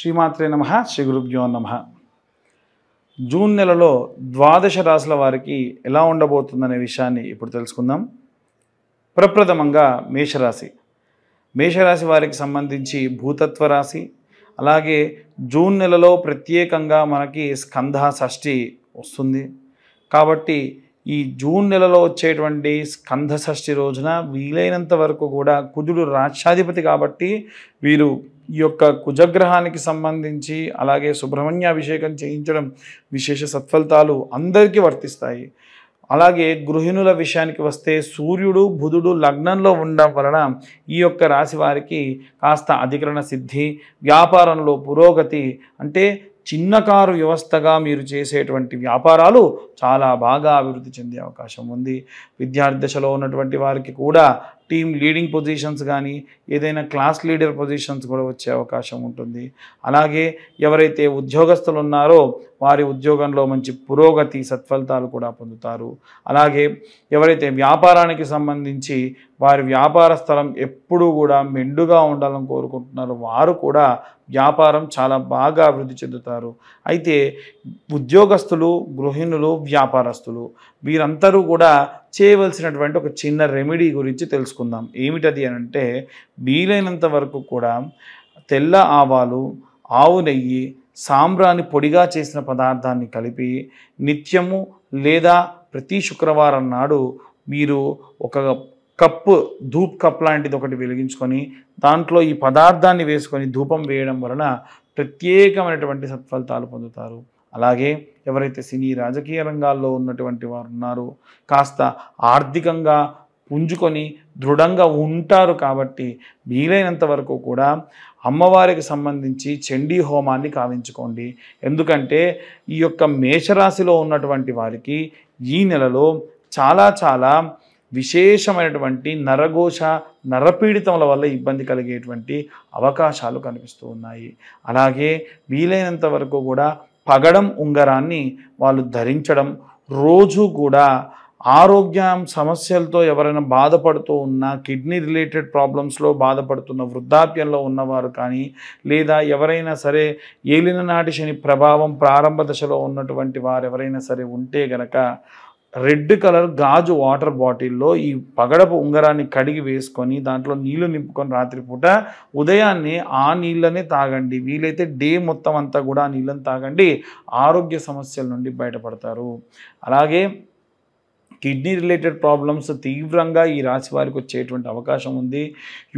శ్రీమాత్రే నమః శ్రీ గురుభ్యో నమః. జూన్ నెలలో ద్వాదశ రాశుల వారికి ఎలా ఉండబోతుందనే విషయాన్ని ఇప్పుడు తెలుసుకుందాం. ప్రప్రథమంగా మేషరాశి వారికి సంబంధించి భూతత్వ రాశి. అలాగే జూన్ నెలలో ప్రత్యేకంగా మనకి స్కంధ షష్ఠి వస్తుంది కాబట్టి ఈ జూన్ నెలలో వచ్చేటువంటి స్కంధ షష్ఠి రోజున వీలైనంత వరకు కూడా కుజుడు రాష్ట్రాధిపతి కాబట్టి వీరు ఈ యొక్క కుజగ్రహానికి సంబంధించి అలాగే సుబ్రహ్మణ్యాభిషేకం చేయించడం విశేష సత్ఫలితాలు అందరికీ వర్తిస్తాయి. అలాగే గృహిణుల విషయానికి వస్తే సూర్యుడు బుధుడు లగ్నంలో ఉండడం వలన ఈ యొక్క రాశి వారికి కాస్త అధికరణ సిద్ధి, వ్యాపారంలో పురోగతి, అంటే చిన్న కారు వ్యవస్థగా మీరు చేసేటువంటి వ్యాపారాలు చాలా బాగా అభివృద్ధి చెందే అవకాశం ఉంది. విద్యార్థి దశలో ఉన్నటువంటి వారికి కూడా టీమ్ లీడింగ్ పొజిషన్స్ కానీ ఏదైనా క్లాస్ లీడర్ పొజిషన్స్ కూడా వచ్చే అవకాశం ఉంటుంది. అలాగే ఎవరైతే ఉద్యోగస్తులు ఉన్నారో వారి ఉద్యోగంలో మంచి పురోగతి సత్ఫలితాలు కూడా పొందుతారు. అలాగే ఎవరైతే వ్యాపారానికి సంబంధించి వారి వ్యాపార స్థలం ఎప్పుడూ కూడా మెండుగా ఉండాలని కోరుకుంటున్నారో వారు కూడా వ్యాపారం చాలా బాగా అభివృద్ధి చెందుతారు. అయితే ఉద్యోగస్తులు, గృహిణులు, వ్యాపారస్తులు వీరందరూ కూడా చేయవలసినటువంటి ఒక చిన్న రెమెడీ గురించి తెలుసుకుందాం. ఏమిటది అని అంటే, వీలైనంత వరకు కూడా తెల్ల ఆవాలు, ఆవు నెయ్యి, సాంబ్రాణి పొడిగా చేసిన పదార్థాన్ని కలిపి నిత్యము లేదా ప్రతి శుక్రవారం నాడు మీరు ఒక కప్పు ధూప్ కప్ లాంటిది ఒకటి వెలిగించుకొని దాంట్లో ఈ పదార్థాన్ని వేసుకొని ధూపం వేయడం వలన ప్రత్యేకమైనటువంటి సత్ఫలితాలు పొందుతారు. అలాగే ఎవరైతే సినీ రాజకీయ రంగాల్లో ఉన్నటువంటి వారు ఉన్నారో కాస్త ఆర్థికంగా పుంజుకొని దృఢంగా ఉంటారు కాబట్టి వీలైనంత వరకు కూడా అమ్మవారికి సంబంధించి చండీ హోమాన్ని కావించుకోండి. ఎందుకంటే ఈ యొక్క మేషరాశిలో ఉన్నటువంటి వారికి ఈ నెలలో చాలా విశేషమైనటువంటి నరఘోష, నరపీడితముల వల్ల ఇబ్బంది కలిగేటువంటి అవకాశాలు కనిపిస్తూ ఉన్నాయి. అలాగే వీలైనంత వరకు కూడా పగడం ఉంగరాన్ని వాళ్ళు ధరించడం, రోజు కూడా ఆరోగ్య సమస్యలతో ఎవరైనా బాధపడుతూ ఉన్నా, కిడ్నీ రిలేటెడ్ ప్రాబ్లమ్స్లో బాధపడుతున్న, వృద్ధాప్యంలో ఉన్నవారు కానీ లేదా ఎవరైనా సరే ఏలిన నాటి శని ప్రభావం ప్రారంభ దశలో ఉన్నటువంటి వారు ఎవరైనా సరే ఉంటే గనక రెడ్ కలర్ గాజు వాటర్ బాటిల్లో ఈ పగడపు ఉంగరాన్ని కడిగి వేసుకొని దాంట్లో నీళ్లు నింపుకొని రాత్రిపూట ఉదయాన్నే ఆ నీళ్ళనే తాగండి. వీలైతే డే మొత్తం అంతా కూడా ఆ నీళ్ళని తాగండి. ఆరోగ్య సమస్యల నుండి బయటపడతారు. అలాగే కిడ్నీ రిలేటెడ్ ప్రాబ్లమ్స్ తీవ్రంగా ఈ రాశి వారికి వచ్చేటువంటి అవకాశం ఉంది.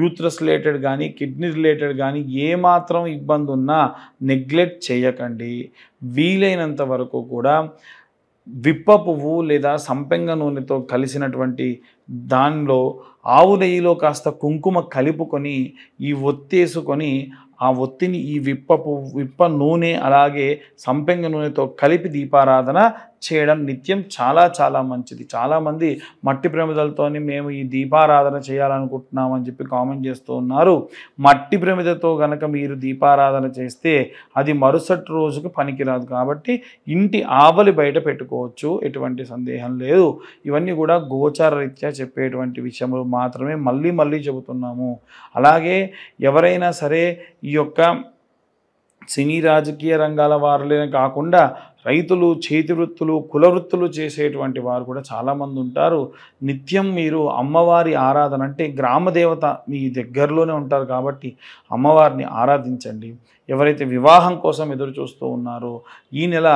యూత్రస్ రిలేటెడ్ కానీ కిడ్నీ రిలేటెడ్ కానీ ఏమాత్రం ఇబ్బంది ఉన్నా నెగ్లెక్ట్ చేయకండి. వీలైనంత వరకు కూడా విప్ప పువ్వు లేదా సంపెంగ నూనెతో కలిసినటువంటి దానిలో ఆవు నెయ్యిలో కాస్త కుంకుమ కలుపుకొని ఈ ఒత్తేసుకొని ఆ ఒత్తిని ఈ విప్ప నూనె అలాగే సంపెంగ నూనెతో కలిపి దీపారాధన చేయడం నిత్యం చాలా మంచిది. చాలామంది మట్టి ప్రమిదలతో మేము ఈ దీపారాధన చేయాలనుకుంటున్నామని చెప్పి కామెంట్ చేస్తూ ఉన్నారు. మట్టి ప్రమిదతో కనుక మీరు దీపారాధన చేస్తే అది మరుసటి రోజుకు పనికిరాదు కాబట్టి ఇంటి ఆవలి బయట పెట్టుకోవచ్చు, ఎటువంటి సందేహం లేదు. ఇవన్నీ కూడా గోచార రీత్యా చెప్పేటువంటి విషయములు మాత్రమే మళ్ళీ చెబుతున్నాము. అలాగే ఎవరైనా సరే ఈ యొక్క సినీ రాజకీయ రంగాల వారులే కాకుండా రైతులు, చేతి వృత్తులు, కుల వృత్తులు చేసేటువంటి వారు కూడా చాలామంది ఉంటారు. నిత్యం మీరు అమ్మవారి ఆరాధన, అంటే గ్రామదేవత మీ దగ్గరలోనే ఉంటారు కాబట్టి అమ్మవారిని ఆరాధించండి. ఎవరైతే వివాహం కోసం ఎదురు చూస్తూ ఉన్నారో ఈ నెల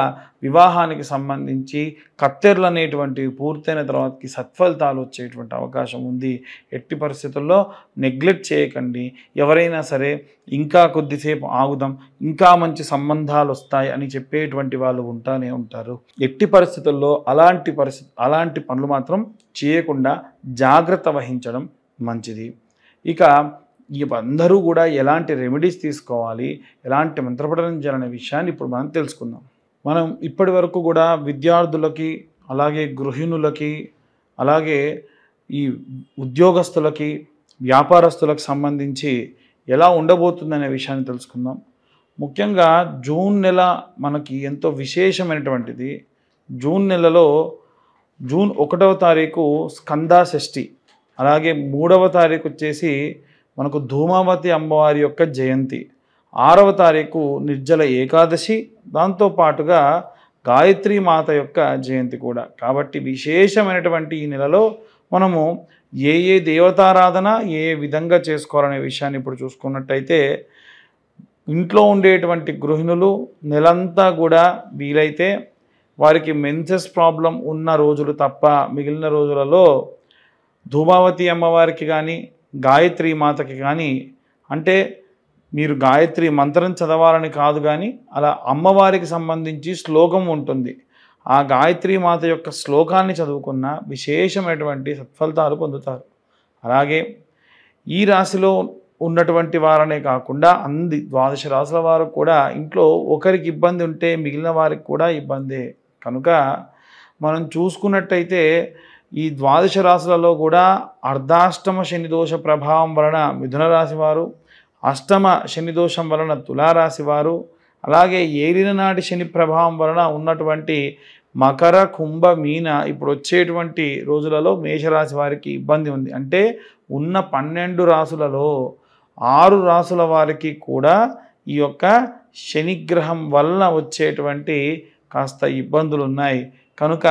వివాహానికి సంబంధించి కత్తెర్లు అనేటువంటివి పూర్తయిన తర్వాతకి సత్ఫలితాలు వచ్చేటువంటి అవకాశం ఉంది. ఎట్టి పరిస్థితుల్లో నెగ్లెక్ట్ చేయకండి. ఎవరైనా సరే ఇంకా కొద్దిసేపు ఆగుదాం, ఇంకా మంచి సంబంధాలు వస్తాయి అని చెప్పేటువంటి వాళ్ళు ఉంటానే ఉంటారు. ఎట్టి పరిస్థితుల్లో అలాంటి పనులు మాత్రం చేయకుండా జాగ్రత్త వహించడం మంచిది. ఇక అందరూ కూడా ఎలాంటి రెమెడీస్ తీసుకోవాలి, ఎలాంటి మంత్రపఠనం చేయాలనే విషయాన్ని ఇప్పుడు మనం తెలుసుకుందాం. మనం ఇప్పటి వరకు కూడా విద్యార్థులకి, అలాగే గృహిణులకి, అలాగే ఈ ఉద్యోగస్తులకి, వ్యాపారస్తులకు సంబంధించి ఎలా ఉండబోతుందనే విషయాన్ని తెలుసుకుందాం. ముఖ్యంగా జూన్ నెల మనకి ఎంతో విశేషమైనటువంటిది. జూన్ నెలలో జూన్ 1వ తారీఖు స్కంద షష్ఠి, అలాగే 3వ తారీఖు వచ్చేసి మనకు ధూమావతి అమ్మవారి యొక్క జయంతి. 6వ తారీఖు నిర్జల ఏకాదశి, దాంతోపాటుగా గాయత్రీ మాత యొక్క జయంతి కూడా. కాబట్టి విశేషమైనటువంటి ఈ నెలలో మనము ఏ దేవతారాధన ఏ విధంగా చేసుకోవాలనే విషయాన్ని ఇప్పుడు చూసుకున్నట్టయితే, ఇంట్లో ఉండేటువంటి గృహిణులు నెలంతా కూడా వీలైతే వారికి మెన్సెస్ ప్రాబ్లం ఉన్న రోజులు తప్ప మిగిలిన రోజులలో ధూమావతి అమ్మవారికి కానీ గాయత్రీ మాతకి కానీ, అంటే మీరు గాయత్రి మంత్రం చదవాలని కాదు కానీ అలా అమ్మవారికి సంబంధించి శ్లోకం ఉంటుంది, ఆ గాయత్రీ మాత యొక్క శ్లోకాన్ని చదువుకున్న విశేషమైనటువంటి సత్ఫలితాలు పొందుతారు. అలాగే ఈ రాశిలో ఉన్నటువంటి వారనే కాకుండా 12 రాశుల వారు కూడా ఇంట్లో ఒకరికి ఇబ్బంది ఉంటే మిగిలిన వారికి కూడా ఇబ్బందే. కనుక మనం చూసుకున్నట్టయితే ఈ 12 రాశులలో కూడా అర్ధాష్టమ శని దోష ప్రభావం వలన మిథున రాశి వారు, అష్టమ శని దోషం వలన తులారాశి వారు, అలాగే ఏలిన నాటి శని ప్రభావం వలన ఉన్నటువంటి మకర కుంభ మీన ఇప్పుడు వచ్చేటువంటి రోజులలో మేషరాశి వారికి ఇబ్బంది ఉంది. అంటే ఉన్న 12 రాశులలో 6 రాశుల వారికి కూడా ఈ యొక్క శనిగ్రహం వలన వచ్చేటువంటి కాస్త ఇబ్బందులు ఉన్నాయి. కనుక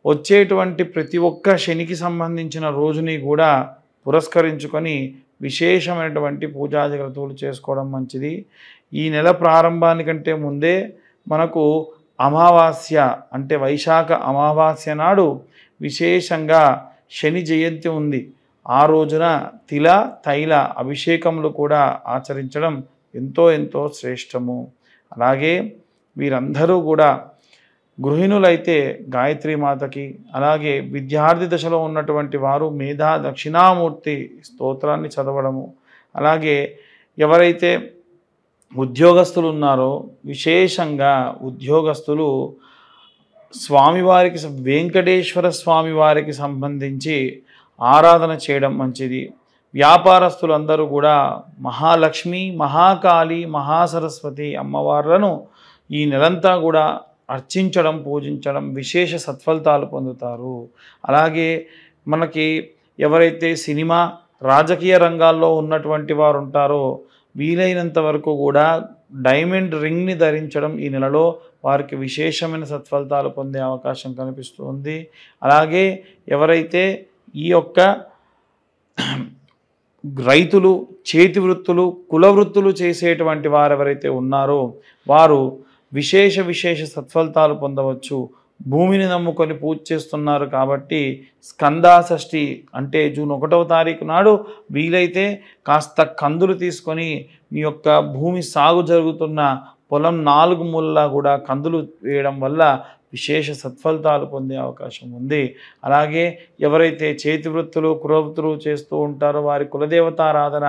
వచ్చేటువంటి ప్రతి ఒక్క శనికి సంబంధించిన రోజుని కూడా పురస్కరించుకొని విశేషమైనటువంటి పూజా జాగ్రత్తలు చేసుకోవడం మంచిది. ఈ నెల ప్రారంభానికంటే ముందే మనకు అమావాస్య అంటే వైశాఖ అమావాస్య నాడు విశేషంగా శని జయంతి ఉంది. ఆ రోజున తిల తైల అభిషేకములు కూడా ఆచరించడం ఎంతో శ్రేష్టము. అలాగే వీరందరూ కూడా గృహిణులైతే గాయత్రీ మాతకి, అలాగే విద్యార్థి దశలో ఉన్నటువంటి వారు మేధా దక్షిణామూర్తి స్తోత్రాన్ని చదవడము, అలాగే ఎవరైతే ఉద్యోగస్తులు ఉన్నారో విశేషంగా ఉద్యోగస్తులు స్వామివారికి వెంకటేశ్వర స్వామి వారికి సంబంధించి ఆరాధన చేయడం మంచిది. వ్యాపారస్తులందరూ కూడా మహాలక్ష్మి, మహాకాళి, మహాసరస్వతి అమ్మవార్లను ఈ నెలంతా కూడా అర్చించడం, పూజించడం విశేష సత్ఫలితాలు పొందుతారు. అలాగే మనకి ఎవరైతే సినిమా రాజకీయ రంగాల్లో ఉన్నటువంటి వారు ఉంటారో వీలైనంత వరకు కూడా డైమండ్ రింగ్ని ధరించడం ఈ నెలలో వారికి విశేషమైన సత్ఫలితాలు పొందే అవకాశం కనిపిస్తుంది. అలాగే ఎవరైతే ఈ యొక్క రైతులు, చేతి వృత్తులు, కుల వృత్తులు చేసేటువంటి వారు ఎవరైతే ఉన్నారో వారు విశేష సత్ఫలితాలు పొందవచ్చు. భూమిని నమ్ముకొని పూజ చేస్తున్నారు కాబట్టి స్కందాషష్ఠి అంటే జూన్ 1వ తారీఖు నాడు వీలైతే కాస్త కందులు తీసుకొని మీ యొక్క భూమి సాగు జరుగుతున్న పొలం 4 మూలలా కూడా కందులు వేయడం వల్ల విశేష సత్ఫలితాలు పొందే అవకాశం ఉంది. అలాగే ఎవరైతే చేతి వృత్తులు, కులవృత్తులు చేస్తూ ఉంటారో వారి కులదేవతారాధన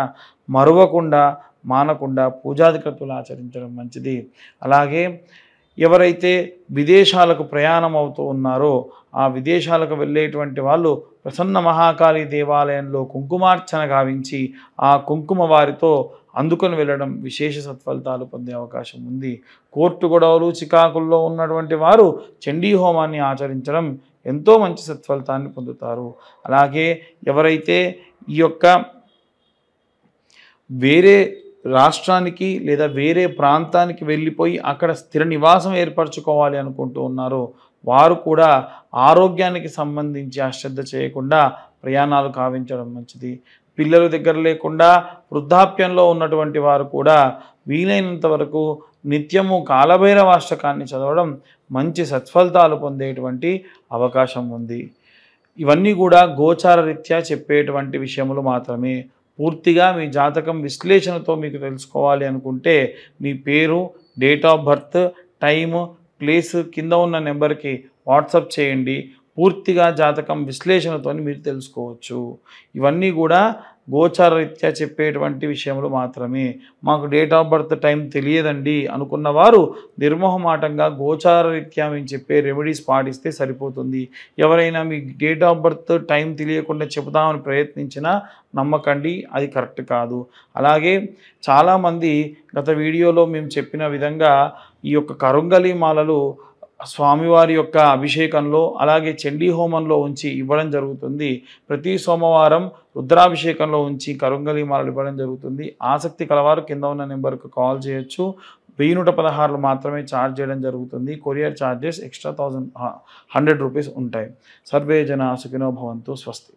మరువకుండా మానకుండా పూజాధికృతులు ఆచరించడం మంచిది. అలాగే ఎవరైతే విదేశాలకు ప్రయాణం అవుతూ ఉన్నారో ఆ విదేశాలకు వెళ్ళేటువంటి వాళ్ళు ప్రసన్న మహాకాళి దేవాలయంలో కుంకుమార్చన గావించి ఆ కుంకుమ వారితో అందుకొని వెళ్ళడం విశేష సత్ఫలితాలు పొందే అవకాశం ఉంది. కోర్టు గొడవలు, చికాకుల్లో ఉన్నటువంటి వారు చండీ హోమాన్ని ఆచరించడం ఎంతో మంచి సత్ఫలితాన్ని పొందుతారు. అలాగే ఎవరైతే ఈ యొక్క వేరే రాష్ట్రానికి లేదా వేరే ప్రాంతానికి వెళ్ళిపోయి అక్కడ స్థిర నివాసం ఏర్పరచుకోవాలి అనుకుంటూ ఉన్నారో వారు కూడా ఆరోగ్యానికి సంబంధించి అశ్రద్ధ చేయకుండా ప్రయాణాలు కావించడం మంచిది. పిల్లలు దగ్గర లేకుండా వృద్ధాప్యంలో ఉన్నటువంటి వారు కూడా వీలైనంత వరకు నిత్యము కాలభైరవాష్టకాన్ని చదవడం మంచి సత్ఫలితాలు పొందేటువంటి అవకాశం ఉంది. ఇవన్నీ కూడా గోచార రీత్యా చెప్పేటువంటి విషయములు మాత్రమే. పూర్తిగా మీ జాతకం విశ్లేషణతో మీకు తెలుసుకోవాలి అనుకుంటే మీ పేరు, date of birth, time, place కింద ఉన్న నెంబర్కి వాట్సాప్ చేయండి. పూర్తిగా జాతకం విశ్లేషణతో మీరు తెలుసుకోవచ్చు. ఇవన్నీ కూడా గోచార రీత్యా చెప్పేటువంటి విషయములు మాత్రమే. మాకు డేట్ ఆఫ్ బర్త్ టైం తెలియదండి అనుకున్న వారు నిర్మోహమాటంగా గోచార రీత్యా మేము చెప్పే రెమెడీస్ పాటిస్తే సరిపోతుంది. ఎవరైనా మీ డేట్ ఆఫ్ బర్త్ టైం తెలియకుండా చెబుతామని ప్రయత్నించినా నమ్మకండి, అది కరెక్ట్ కాదు. అలాగే చాలామంది గత వీడియోలో మేము చెప్పిన విధంగా ఈ యొక్క కరుంగలి మాలలు స్వామివారి యొక్క అభిషేకంలో అలాగే చండీ హోమంలో ఉంచి ఇవ్వడం జరుగుతుంది. ప్రతి సోమవారం రుద్రాభిషేకంలో ఉంచి కరుంగలి మాలలు ఇవ్వడం జరుగుతుంది. ఆసక్తి కలవారు కింద ఉన్న నెంబర్కు కాల్ చేయొచ్చు. 1116 మాత్రమే ఛార్జ్ చేయడం జరుగుతుంది. కొరియర్ ఛార్జెస్ ఎక్స్ట్రా 100 రూపీస్ ఉంటాయి. సర్వే జన సుఖినో భవంతు. స్వస్తి.